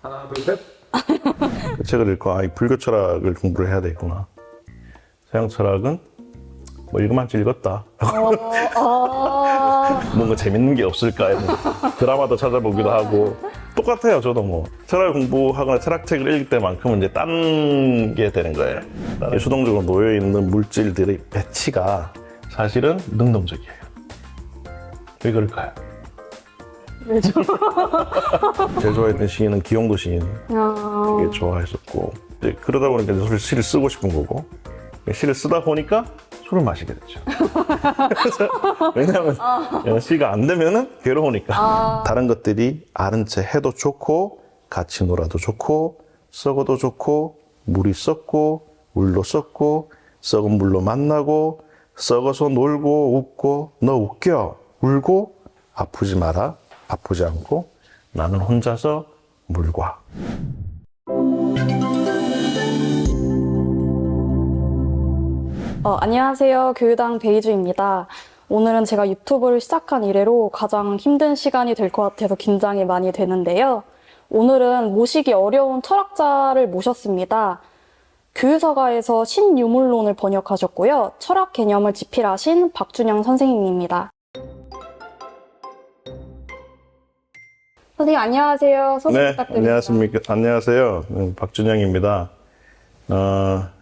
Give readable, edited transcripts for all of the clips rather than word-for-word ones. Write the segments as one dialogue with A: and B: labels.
A: 하나, 둘, 셋.
B: 그 책을 읽고 이 불교 철학을 공부를 해야 되겠구나. 서양 철학은 뭐 읽으면 읽었다. 뭔가 재밌는 게 없을까 해서 드라마도 찾아보기도 하고 똑같아요. 저도 뭐 철학 공부하거나 철학책을 읽을 때만큼은 이제 딴 게 되는 거예요. 수동적으로 놓여 있는 물질들의 배치가 사실은 능동적이에요. 왜 그럴까요?
A: 왜죠?
B: 제일 좋아했던 시인은 기용도 시인 되게 좋아했었고, 이제 그러다 보니까 이제 시를 쓰고 싶은 거고, 시를 쓰다 보니까 술을 마시게 됐죠. 왜냐하면 시가 안 되면은 괴로우니까. 다른 것들이 아는 채 해도 좋고, 같이 놀아도 좋고, 썩어도 좋고, 물이 썩고, 물로 썩고, 썩은 물로 만나고, 썩어서 놀고 웃고, 너 웃겨, 울고, 아프지 마라, 아프지 않고, 나는 혼자서 물과.
C: 안녕하세요. 교유당 베이주입니다. 오늘은 제가 유튜브를 시작한 이래로 가장 힘든 시간이 될 것 같아서 긴장이 많이 되는데요. 오늘은 모시기 어려운 철학자를 모셨습니다. 교유서가에서 신유물론을 번역하셨고요. 철학 개념을 집필하신 박준영 선생님입니다. 선생님 안녕하세요. 소개
B: 네,
C: 부탁드립니다.
B: 안녕하십니까. 안녕하세요. 박준영입니다.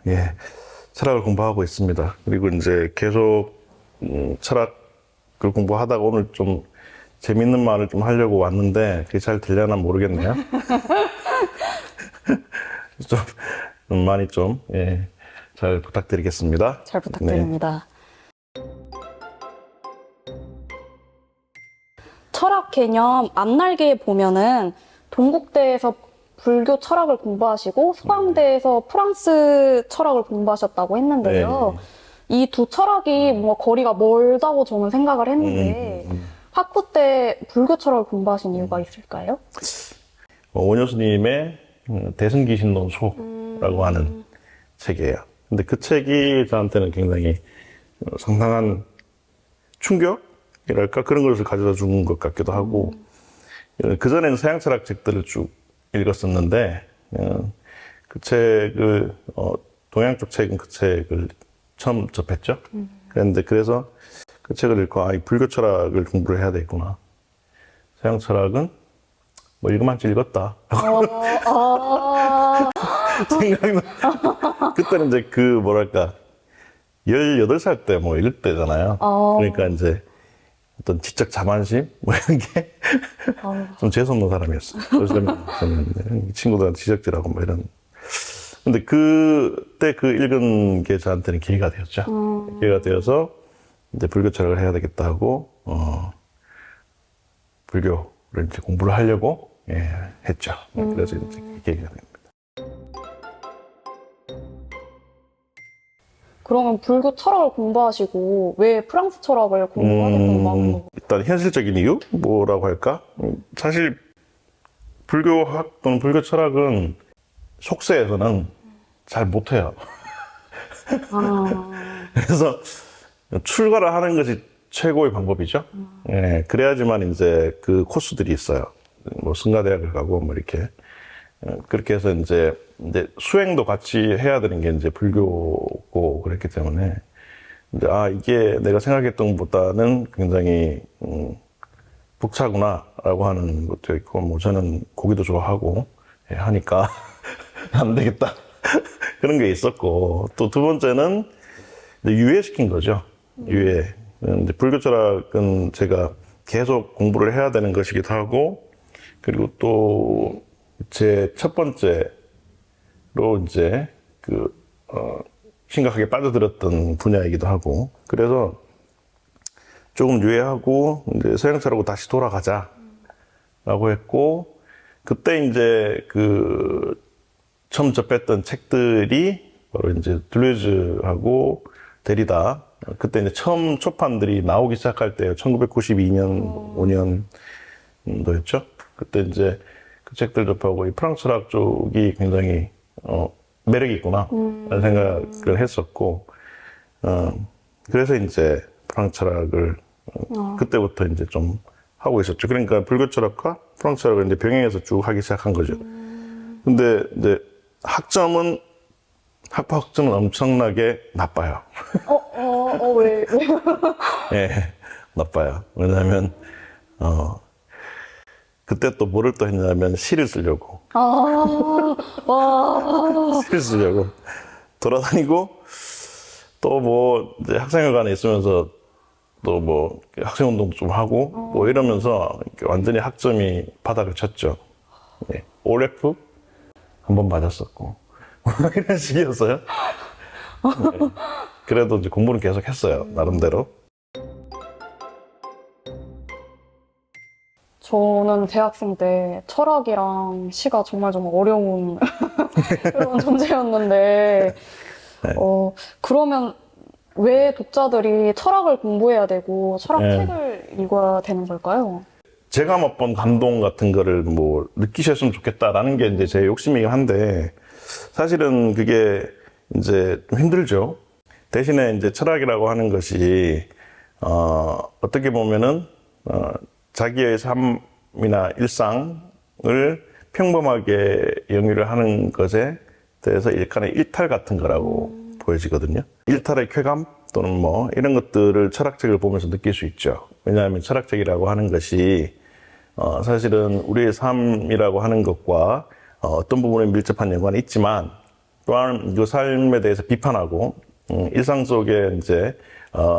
B: 예, 철학을 공부하고 있습니다. 그리고 이제 계속 철학을 공부하다가 오늘 좀 재밌는 말을 좀 하려고 왔는데 그게 잘 되려나 모르겠네요. 좀 많이 좀 잘 부탁드리겠습니다.
C: 잘 부탁드립니다. 철학 개념 앞날개에 보면은 동국대에서 불교 철학을 공부하시고 서강대에서 프랑스 철학을 공부하셨다고 했는데요. 이 두 철학이 뭔가 거리가 멀다고 저는 생각을 했는데 학부 때 불교 철학을 공부하신 이유가 있을까요?
B: 원효 스님의 대승기신론소라고 하는 책이에요. 근데 그 책이 저한테는 굉장히 상당한 충격이랄까 그런 것을 가져다 준 것 같기도 하고, 그전에는 서양 철학 책들을 쭉 읽었었는데 그 책을 동양 쪽 책은 그 책을 처음 접했죠. 그런데 그래서 그 책을 읽고 이 불교 철학을 공부를 해야 되겠구나. 서양 철학은 뭐 읽으면 읽었다. 생각나. 그때는 이제 그 뭐랄까 18살 때 뭐 읽을 때잖아요. 그러니까 이제 어떤 지적 자만심 뭐 이런 게 좀 재수없는 사람이었어요. 그래서 저는 친구들한테 지적질하고 뭐 이런. 근데 그때 그 읽은 게 저한테는 기회가 되었죠. 기회가 되어서 이제 불교 철학을 해야 되겠다 하고 불교를 이제 공부를 하려고 했죠. 그래서 이제 계기가 됩니다.
C: 그러면 불교 철학을 공부하시고 왜 프랑스 철학을 공부하겠다고 마음을 먹었어요?
B: 일단 현실적인 이유? 뭐라고 할까? 사실 불교학 또는 불교 철학은 속세에서는 잘 못해요. 그래서 출가를 하는 것이 최고의 방법이죠. 그래야지만 이제 그 코스들이 있어요. 뭐 승가대학을 가고 뭐 이렇게 그렇게 해서 이제 수행도 같이 해야 되는 게 이제 불교고 그랬기 때문에 이제 이게 내가 생각했던 것보다는 굉장히 벅차구나라고 하는 것도 있고, 뭐 저는 고기도 좋아하고 하니까 안 되겠다 그런 게 있었고, 또 두 번째는 유예시킨 거죠. 유예. 이제 불교 철학은 제가 계속 공부를 해야 되는 것이기도 하고, 그리고 또 제 첫 번째로 이제 심각하게 빠져들었던 분야이기도 하고, 그래서 조금 유예하고 이제 서양 철학으로 다시 돌아가자라고 했고, 그때 이제 처음 접했던 책들이 바로 이제 들루이즈하고 데리다. 그때 이제 처음 초판들이 나오기 시작할 때요. 1992년, 5년도였죠. 그때 이제 그 책들 접하고 이 프랑스 철학 쪽이 굉장히 매력이 있구나 라는 생각을 했었고, 그래서 이제 프랑스 철학을 그때부터 이제 좀 하고 있었죠. 그러니까 불교 철학과 프랑스 철학을 이제 병행해서 쭉 하기 시작한 거죠. 근데 이제 학부 학점은 엄청나게 나빠요.
C: 왜?
B: 예, 나빠요. 왜냐하면 그때 또 뭐를 또 했냐면 시를 쓰려고.
C: 와.
B: 시를 쓰려고 돌아다니고 또 뭐 이제 학생회관에 있으면서 또 뭐 학생운동 좀 하고 뭐 이러면서 완전히 학점이 바닥을 쳤죠. 예, OF 한 번 맞았었고 이런 식이었어요. 네. 그래도 이제 공부는 계속 했어요, 나름대로.
C: 저는 대학생 때 철학이랑 시가 정말 어려운 그런 존재였는데,
B: 네.
C: 그러면 왜 독자들이 철학을 공부해야 되고
B: 네.
C: 철학책을 읽어야 되는 걸까요?
B: 제가 맛본 감동 같은 거를 뭐 느끼셨으면 좋겠다라는 게 이제 제 욕심이긴 한데, 사실은 그게 이제 좀 힘들죠. 대신에 이제 철학이라고 하는 것이, 어떻게 보면은, 자기의 삶이나 일상을 평범하게 영위를 하는 것에 대해서 일간의 일탈 같은 거라고 보여지거든요. 일탈의 쾌감 또는 뭐 이런 것들을 철학책을 보면서 느낄 수 있죠. 왜냐하면 철학책이라고 하는 것이 사실은 우리의 삶이라고 하는 것과 어떤 부분에 밀접한 연관이 있지만 또한 그 삶에 대해서 비판하고 일상 속에 이제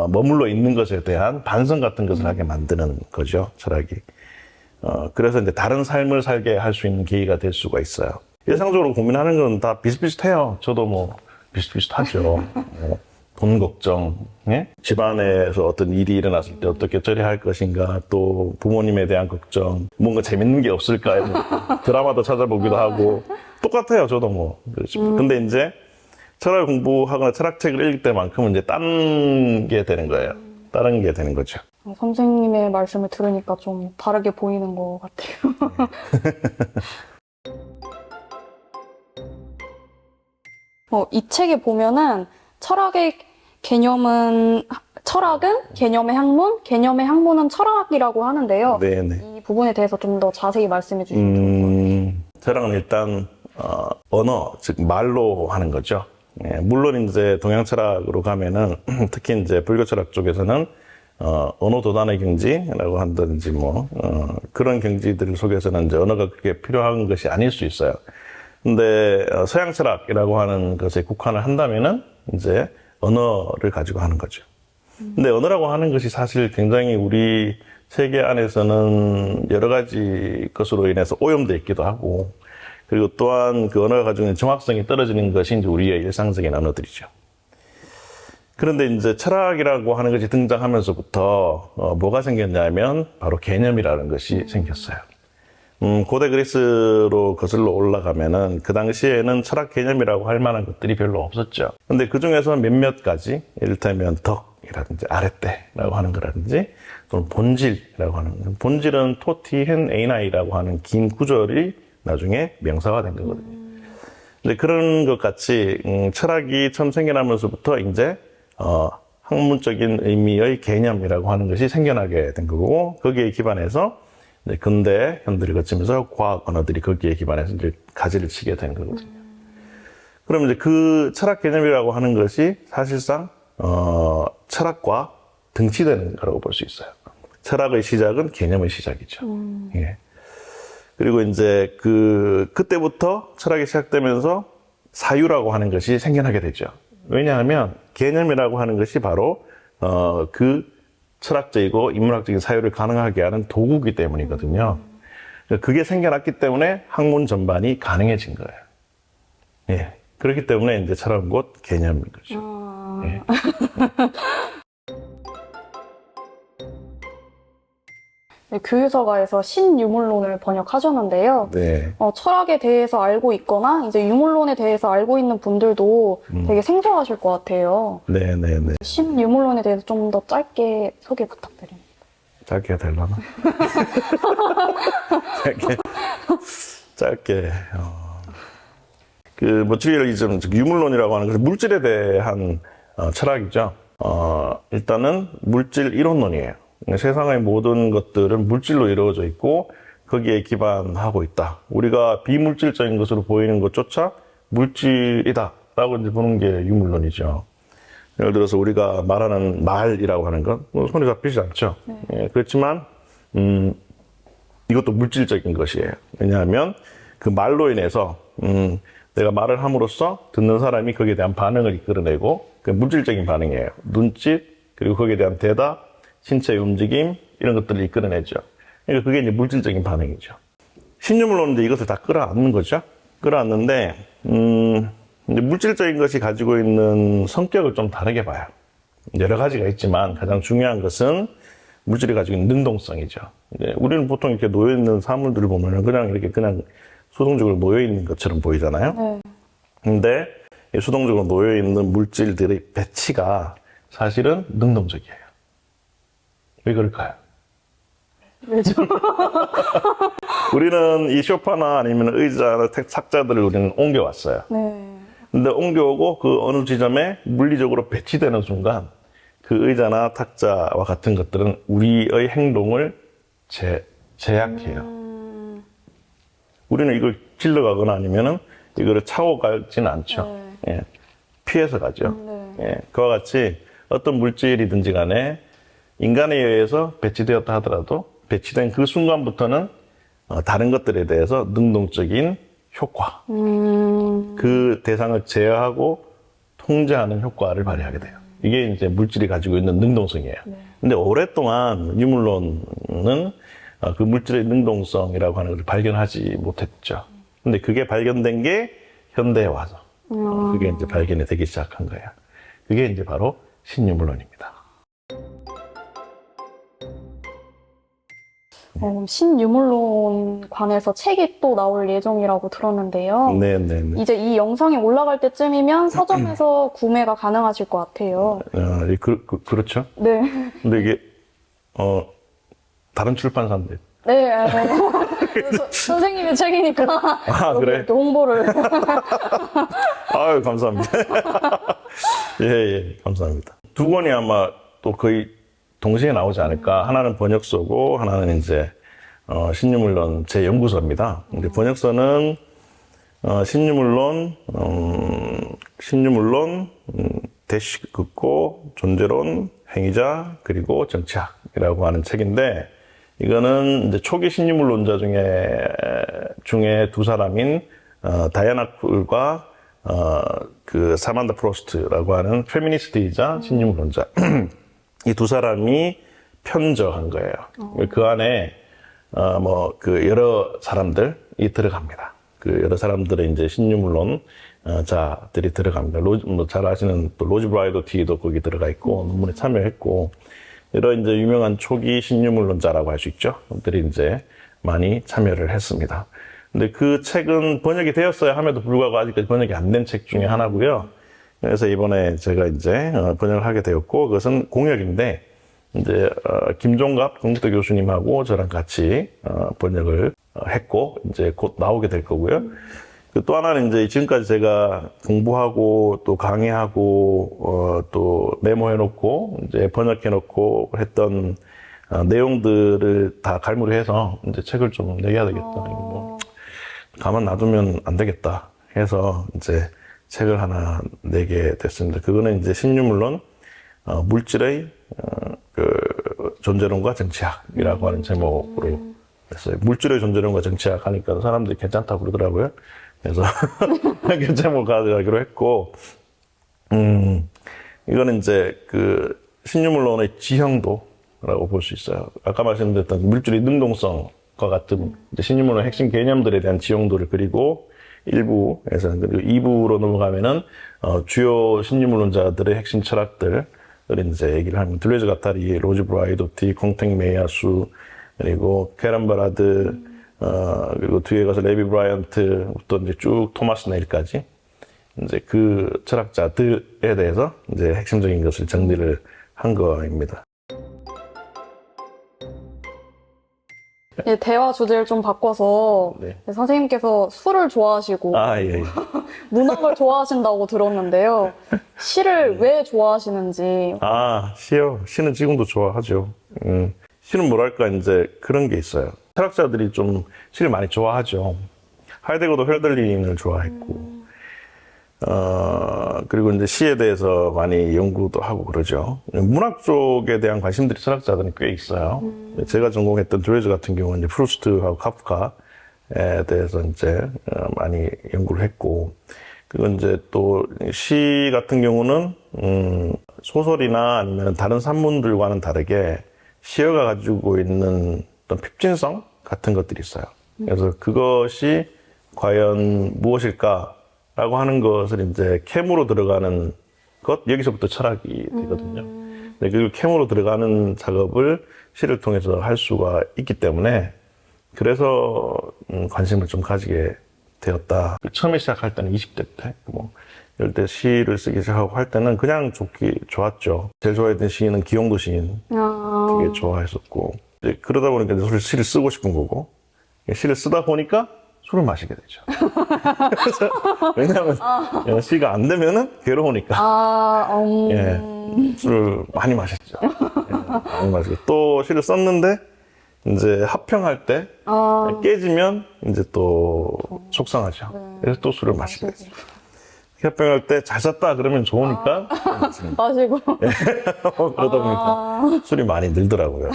B: 머물러 있는 것에 대한 반성 같은 것을 하게 만드는 거죠, 철학이. 그래서 이제 다른 삶을 살게 할 수 있는 계기가 될 수가 있어요. 일상적으로 고민하는 건 다 비슷비슷해요. 저도 뭐 비슷비슷하죠. 돈 걱정, 예? 집안에서 어떤 일이 일어났을 때 어떻게 처리할 것인가, 또 부모님에 대한 걱정, 뭔가 재밌는 게 없을까, 이런 드라마도 찾아보기도 하고, 똑같아요, 저도 뭐. 근데 이제 철학을 공부하거나 철학책을 읽을 때만큼은 이제 다른 게 되는 거예요. 다른 게 되는 거죠.
C: 선생님의 말씀을 들으니까 좀 다르게 보이는 것 같아요. 이 책에 보면은 철학은 개념의 학문, 개념의 학문은 철학이라고 하는데요.
B: 네네.
C: 이 부분에 대해서 좀 더 자세히 말씀해 주시면 좋을 것 같아요.
B: 철학은 일단 언어, 즉 말로 하는 거죠. 예, 물론 이제 동양 철학으로 가면은 특히 이제 불교 철학 쪽에서는 언어 도단의 경지라고 한다든지 뭐 그런 경지들 속에서는 이제 언어가 그렇게 필요한 것이 아닐 수 있어요. 근데 서양 철학이라고 하는 것에 국한을 한다면은 이제 언어를 가지고 하는 거죠. 근데 언어라고 하는 것이 사실 굉장히 우리 세계 안에서는 여러 가지 것으로 인해서 오염되어 있기도 하고, 그리고 또한 그 언어가 가지고 있는 정확성이 떨어지는 것이 이제 우리의 일상적인 언어들이죠. 그런데 이제 철학이라고 하는 것이 등장하면서부터 뭐가 생겼냐면 바로 개념이라는 것이 생겼어요. 고대 그리스로 거슬러 올라가면은 그 당시에는 철학 개념이라고 할 만한 것들이 별로 없었죠. 근데 그 중에서 몇몇 가지, 이를테면 덕이라든지 아랫대라고 하는 거라든지 또는 본질이라고 하는 거. 본질은 토티 헨 에이나이라고 하는 긴 구절이 나중에 명사화된 거거든요. 근데 그런 것 같이 철학이 처음 생겨나면서부터 이제 학문적인 의미의 개념이라고 하는 것이 생겨나게 된 거고, 거기에 기반해서 근대 현대를 거치면서 과학 언어들이 거기에 기반해서 이제 가지를 치게 된 거거든요. 그러면 이제 그 철학 개념이라고 하는 것이 사실상 철학과 등치되는 거라고 볼 수 있어요. 철학의 시작은 개념의 시작이죠. 예. 그리고 이제 그때부터 철학이 시작되면서 사유라고 하는 것이 생겨나게 되죠. 왜냐하면 개념이라고 하는 것이 바로 그 철학적이고 인문학적인 사유를 가능하게 하는 도구이기 때문이거든요. 그게 생겨났기 때문에 학문 전반이 가능해진 거예요. 예. 그렇기 때문에 이제 철학은 곧 개념인 거죠. 예.
C: 네, 교유서가에서 신유물론을 번역하셨는데요.
B: 네.
C: 철학에 대해서 알고 있거나 이제 유물론에 대해서 알고 있는 분들도 되게 생소하실 것 같아요.
B: 네네네.
C: 신유물론에 대해서 좀 더 짧게 소개 부탁드립니다.
B: 짧게 해달라나? 짧게. 그 머티리얼리즘, 즉 유물론이라고 하는 것은 물질에 대한 철학이죠. 일단은 물질 이론론이에요. 세상의 모든 것들은 물질로 이루어져 있고 거기에 기반하고 있다. 우리가 비물질적인 것으로 보이는 것조차 물질이다 라고 이제 보는 게 유물론이죠. 예를 들어서 우리가 말하는 말이라고 하는 건 손에 잡히지 않죠. 예, 그렇지만 이것도 물질적인 것이에요. 왜냐하면 그 말로 인해서 내가 말을 함으로써 듣는 사람이 거기에 대한 반응을 이끌어내고 그 물질적인 반응이에요. 눈짓, 그리고 거기에 대한 대답, 신체의 움직임 이런 것들을 이끌어내죠. 그러니까 그게 이제 물질적인 반응이죠. 신유물론은 이제 이것을 다 끌어안는 거죠. 끌어안는데 이제 물질적인 것이 가지고 있는 성격을 좀 다르게 봐요. 여러 가지가 있지만 가장 중요한 것은 물질이 가지고 있는 능동성이죠. 이제 우리는 보통 이렇게 놓여 있는 사물들을 보면은 그냥 수동적으로 놓여 있는 것처럼 보이잖아요. 근데 이 수동적으로 놓여 있는 물질들의 배치가 사실은 능동적이에요. 왜 그럴까요?
C: 왜죠?
B: 우리는 이 소파나 아니면 의자나 탁자들을 우리는 옮겨왔어요.
C: 네.
B: 근데 옮겨오고 그 어느 지점에 물리적으로 배치되는 순간 그 의자나 탁자와 같은 것들은 우리의 행동을 제약해요. 우리는 이걸 질러가거나 아니면은 이거를 차고 가지는 않죠. 예. 피해서 가죠. 예. 그와 같이 어떤 물질이든지 간에 인간에 의해서 배치되었다 하더라도 배치된 그 순간부터는 다른 것들에 대해서 능동적인 효과, 그 대상을 제어하고 통제하는 효과를 발휘하게 돼요. 이게 이제 물질이 가지고 있는 능동성이에요. 근데 오랫동안 유물론은 그 물질의 능동성이라고 하는 것을 발견하지 못했죠. 근데 그게 발견된 게 현대에 와서 그게 이제 발견이 되기 시작한 거예요. 그게 이제 바로 신유물론입니다.
C: 신유물론 관해서 책이 또 나올 예정이라고 들었는데요.
B: 네네네.
C: 이제 이 영상이 올라갈 때쯤이면 서점에서 구매가 가능하실 것 같아요.
B: 그렇죠.
C: 네.
B: 근데 이게, 다른 출판사인데.
C: 네. 선생님의 책이니까.
B: 아, 그래?
C: 이렇게 홍보를.
B: 아유, 감사합니다. 예, 감사합니다. 두 권이 아마 또 거의 동시에 나오지 않을까. 하나는 번역서고, 하나는 이제, 신유물론 제 연구서입니다. 근데 번역서는, 신유물론, 대시 긋고, 존재론, 행위자, 그리고 정치학이라고 하는 책인데, 이거는 이제 초기 신유물론자 중에 두 사람인, 다이아나 쿨과, 그 사만다 프로스트라고 하는 페미니스트이자 신유물론자. 이 두 사람이 편저한 거예요. 그 안에, 여러 사람들이 들어갑니다. 그 여러 사람들의 이제 신유물론, 자들이 들어갑니다. 잘 아시는 또 로지 브라이더 티도 거기 들어가 있고, 논문에 참여했고, 여러 이제 유명한 초기 신유물론자라고 할 수 있죠. 들이 이제 많이 참여를 했습니다. 근데 그 책은 번역이 되었어야 함에도 불구하고 아직까지 번역이 안 된 책 중에 하나고요. 그래서 이번에 제가 이제 번역을 하게 되었고, 그것은 공역인데, 이제, 김종갑 건국대 교수님하고 저랑 같이, 번역을 했고, 이제 곧 나오게 될 거고요. 또 하나는 이제 지금까지 제가 공부하고 또 강의하고, 또 메모해놓고, 이제 번역해놓고 했던 내용들을 다 갈무리해서 이제 책을 좀 내야 되겠다. 뭐, 가만 놔두면 안 되겠다 해서 이제 책을 하나 내게 됐습니다. 그거는 이제 신유물론, 물질의, 존재론과 정치학이라고 하는 제목으로 했어요. 물질의 존재론과 정치학 하니까 사람들이 괜찮다고 그러더라고요. 그래서, 그 제목을 가져가기로 했고, 이거는 이제 그 신유물론의 지형도라고 볼 수 있어요. 아까 말씀드렸던 물질의 능동성과 같은 이제 신유물론의 핵심 개념들에 대한 지형도를 그리고 일부에서 그리고 2부로 넘어가면은 주요 신유물론자들의 핵심 철학들을 이제 얘기를 하면 들레즈 가타리, 로즈 브라이도티, 콩탱 메이아수 그리고 케런 바라드 그리고 뒤에 가서 레비 브라이언트 또 이제 쭉 토마스 네일까지 이제 그 철학자들에 대해서 이제 핵심적인 것을 정리를 한 거입니다.
C: 대화 주제를 좀 바꿔서
B: 네.
C: 선생님께서 술을 좋아하시고
B: 예.
C: 문학을 좋아하신다고 들었는데요. 시를 왜 좋아하시는지.
B: 시요. 시는 지금도 좋아하죠. 시는 뭐랄까 이제 그런 게 있어요. 철학자들이 좀 시를 많이 좋아하죠. 하이데거도 헐덜린을 좋아했고, 그리고 이제 시에 대해서 많이 연구도 하고 그러죠. 문학 쪽에 대한 관심들이 철학자들은 꽤 있어요. 제가 전공했던 조예즈 같은 경우는 이제 프루스트하고 카프카에 대해서 이제 많이 연구를 했고, 그리고 이제 또 시 같은 경우는 소설이나 아니면 다른 산문들과는 다르게 시어가 가지고 있는 어떤 핍진성 같은 것들이 있어요. 그래서 그것이 과연 무엇일까라고 하는 것을 이제 캠으로 들어가는 것, 여기서부터 철학이 되거든요. 근데 그 캠으로 들어가는 작업을 시를 통해서 할 수가 있기 때문에 그래서 관심을 좀 가지게 되었다. 처음에 시작할 때는 20대 때, 이럴 때 시를 쓰기 시작하고 할 때는 그냥 좋았죠. 제일 좋아했던 시인은 기용도 시인 되게 좋아했었고, 이제 그러다 보니까 이제 시를 쓰고 싶은 거고, 시를 쓰다 보니까 술을 마시게 되죠. 왜냐하면 시가 안 되면은 괴로우니까. 예, 술을 많이 마셨죠. 예, 많이 마시고 또 시를 썼는데 이제 합평할 때 깨지면 이제 또 속상하죠. 그래서 또 술을 마시게 되죠. 합평할 때 잘 썼다 그러면 좋으니까
C: 마시고.
B: 예. 그러다 보니까 술이 많이 늘더라고요.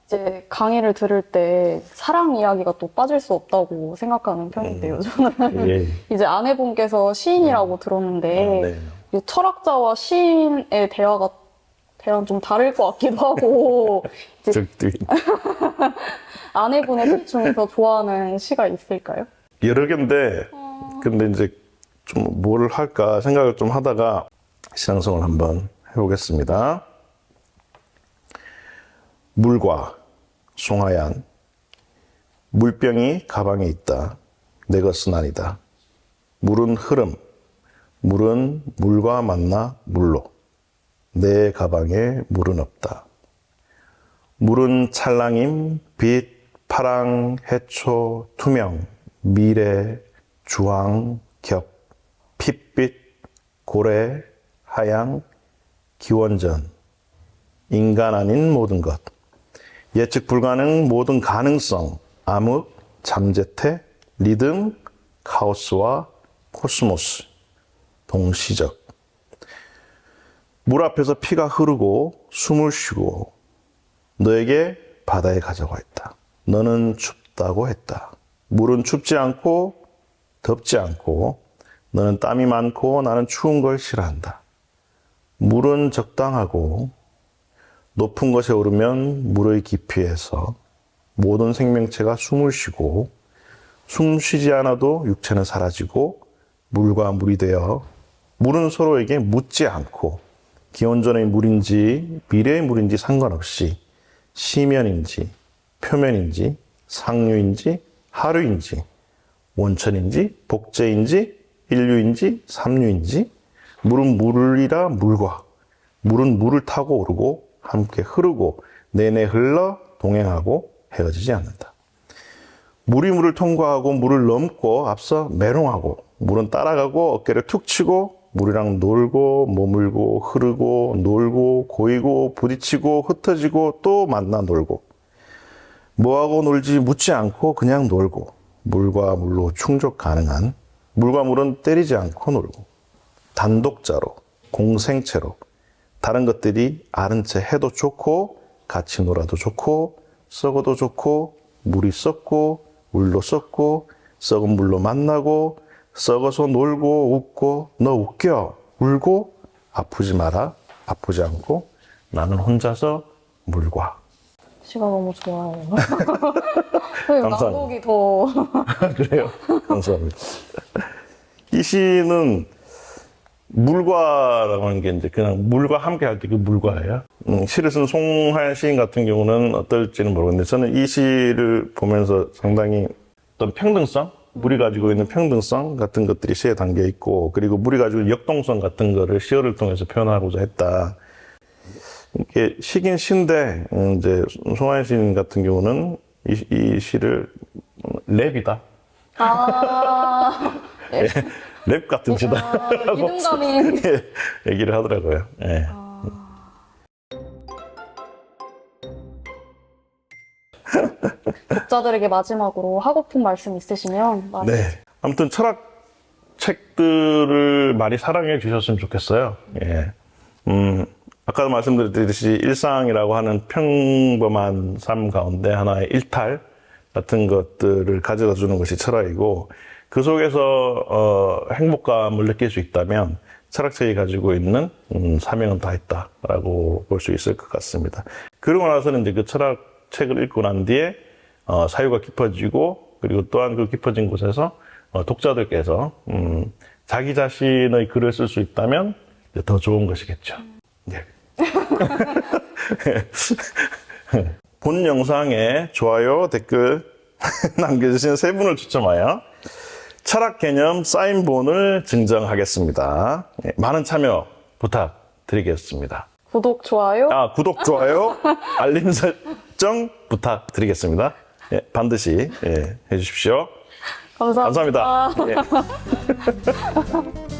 C: 이제 강의를 들을 때 사랑 이야기가 또 빠질 수 없다고 생각하는 편인데요, 저는.
B: 예.
C: 이제 아내분께서 시인이라고 들었는데,
B: 네.
C: 이 철학자와 시인의 대화는 좀 다를 것 같기도 하고, 이제 아내분의 시 중에서 좋아하는 시가 있을까요?
B: 여러 개인데, 근데 이제 좀 뭘 할까 생각을 좀 하다가 시상송을 한번 해보겠습니다. 물과 송하얀 물병이 가방에 있다. 내 것은 아니다. 물은 흐름, 물은 물과 만나 물로. 내 가방에 물은 없다. 물은 찰랑임, 빛, 파랑, 해초, 투명, 미래, 주황, 겹, 핏빛, 고래, 하양, 기원전, 인간 아닌 모든 것, 예측 불가능 모든 가능성, 암흑, 잠재태, 리듬, 카오스와 코스모스, 동시적. 물 앞에서 피가 흐르고 숨을 쉬고 너에게 바다에 가자고 했다. 너는 춥다고 했다. 물은 춥지 않고 덥지 않고 너는 땀이 많고 나는 추운 걸 싫어한다. 물은 적당하고 높은 것에 오르면 물의 깊이에서 모든 생명체가 숨을 쉬고 숨 쉬지 않아도 육체는 사라지고 물과 물이 되어 물은 서로에게 묻지 않고 기원전의 물인지 미래의 물인지 상관없이 시면인지 표면인지 상류인지 하류인지 원천인지 복제인지 인류인지 삼류인지 물은 물이라 물과 물은 물을 타고 오르고 함께 흐르고 내내 흘러 동행하고 헤어지지 않는다. 물이 물을 통과하고 물을 넘고 앞서 메롱하고 물은 따라가고 어깨를 툭 치고 물이랑 놀고 머물고 흐르고 놀고 고이고 부딪히고 흩어지고 또 만나 놀고 뭐하고 놀지 묻지 않고 그냥 놀고 물과 물로 충족 가능한 물과 물은 때리지 않고 놀고 단독자로 공생체로 다른 것들이 아는 채 해도 좋고 같이 놀아도 좋고 썩어도 좋고 물이 썩고 물로 썩고 썩은 물로 만나고 썩어서 놀고 웃고 너 웃겨 울고 아프지 마라 아프지 않고 나는 혼자서 물과
C: 시가 너무 좋아요.
B: 감사합니다.
C: 낭독이 더
B: 그래요? 감사합니다. 이 시는 물과라고 하는 게 이제 그냥 물과 함께 할 때 그 물과예요. 시를 쓴 송하얀 시인 같은 경우는 어떨지는 모르겠는데 저는 이 시를 보면서 상당히 어떤 평등성, 물이 가지고 있는 평등성 같은 것들이 시에 담겨 있고 그리고 물이 가지고 있는 역동성 같은 거를 시어를 통해서 표현하고자 했다. 이게 시긴 시인데 이제 송하얀 시인 같은 경우는 이 시를 랩이다.
C: 네.
B: 랩 같은 시다라고
C: 리듬감이
B: 얘기를 하더라고요. 예.
C: 독자들에게 마지막으로 하고픈 말씀 있으시면 많이
B: 네. 아무튼 철학 책들을 많이 사랑해 주셨으면 좋겠어요. 예. 아까도 말씀드렸듯이 일상이라고 하는 평범한 삶 가운데 하나의 일탈 같은 것들을 가져다 주는 것이 철학이고, 그 속에서 행복감을 느낄 수 있다면 철학책이 가지고 있는 사명은 다 했다라고 볼 수 있을 것 같습니다. 그러고 나서는 이제 그 철학책을 읽고 난 뒤에 사유가 깊어지고, 그리고 또한 그 깊어진 곳에서 독자들께서 자기 자신의 글을 쓸 수 있다면 이제 더 좋은 것이겠죠. 네. 본 영상에 좋아요, 댓글 남겨주신 세 분을 추첨하여 철학 개념 사인본을 증정하겠습니다. 네, 많은 참여 부탁드리겠습니다.
C: 구독, 좋아요.
B: 구독, 좋아요, 알림 설정 부탁드리겠습니다. 예, 반드시 해주십시오.
C: 감사합니다.
B: 감사합니다. 예.